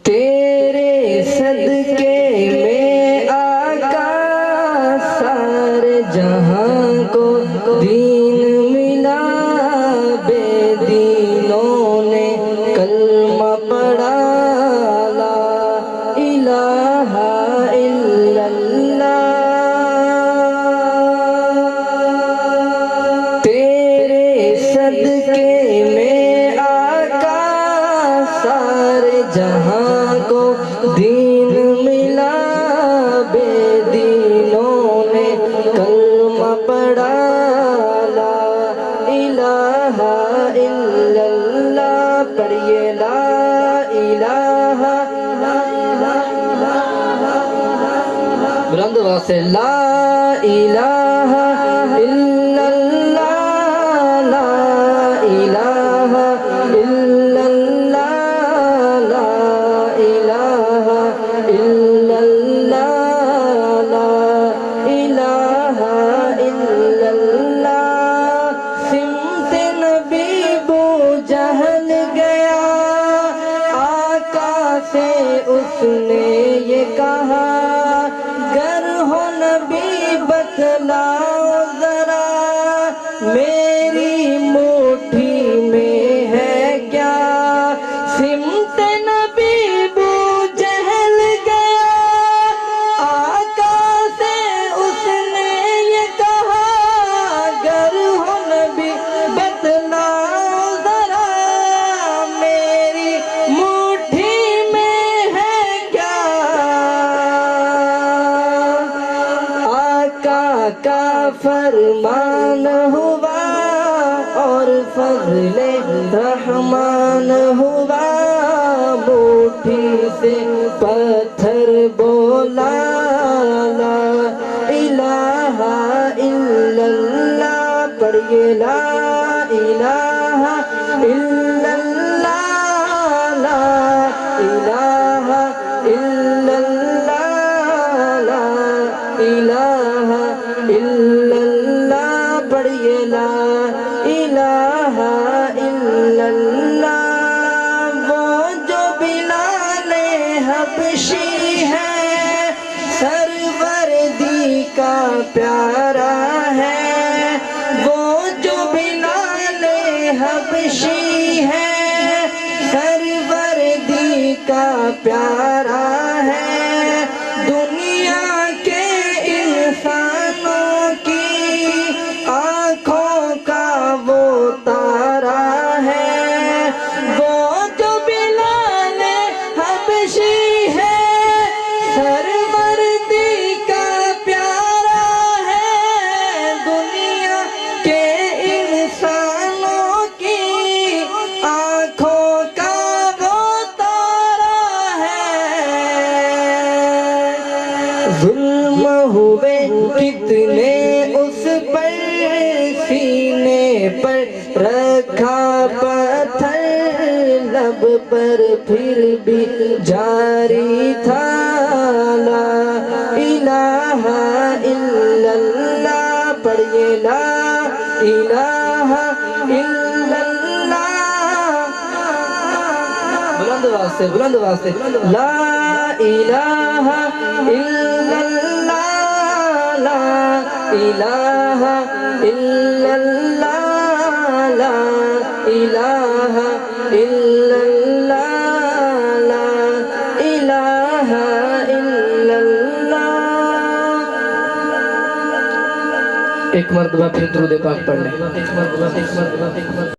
تیرے صدقے میں آقا سارے جہاں کو دین ملا، بے دینوں نے کلمہ پڑھا، لا الہ الا اللہ۔ تیرے صدقے میں آقا سارے جہاں کو دین ملا، بے دینوں نے کلمہ پڑھا، لا الہ الا اللہ۔ پڑھیے لا الہ بلند آواز سے، لا الہ الا اللہ، لا الہ الا اللہ، لا الہ الا اللہ، لا الہ الا اللہ۔ سمت نبی بو جہل گیا، آقا سے اس نے یہ کہا، گر ہو نبی بتلاؤ ذرا، میری مٹھی میں ہے کیا؟ سمت نبی بو جہل گیا، آقا سے اس نے یہ کہا، گر ہو نبی بتلاؤ ذرا، میری مٹھی میں ہے کیا؟ آقا کا فرمان ہوا اور فضل رحمان ہوا، مٹھی سے پتھر بولا، لا الہ الا اللہ۔ پڑھیے لا الہ الا اللہ، لا الہ الا اللہ، لا الہ الا اللہ۔ پڑھیے لا الہ الا اللہ۔ وہ جو بلال حبشی ہے، سروردی کا پیارا ہے، وہ جو بلال حبشی ہے، سروردی کا پیارا ہے، دنیا کے انسانوں کی آنکھوں کا وہ تارا ہے، وہ جو بلال حبشی ہے، سروردی کا پیارا ہے، دنیا کے انسانوں کی آنکھوں کا وہ تارا ہے۔ ظلم ہوئے کتنے اس پر، سینے پر رکھا پتھر، لب پر پھر بھی جاری تھا، لا الہ الا اللہ۔ پڑھیے لا الہ الا اللہ، بلند آواز سے، بلند آواز سے، لا الہ الا اللہ، لا الہ الا اللہ، لا الہ الا اللہ، لا الہ الا اللہ۔ ایک مرتبہ پھر درود پاک پڑھ لیں۔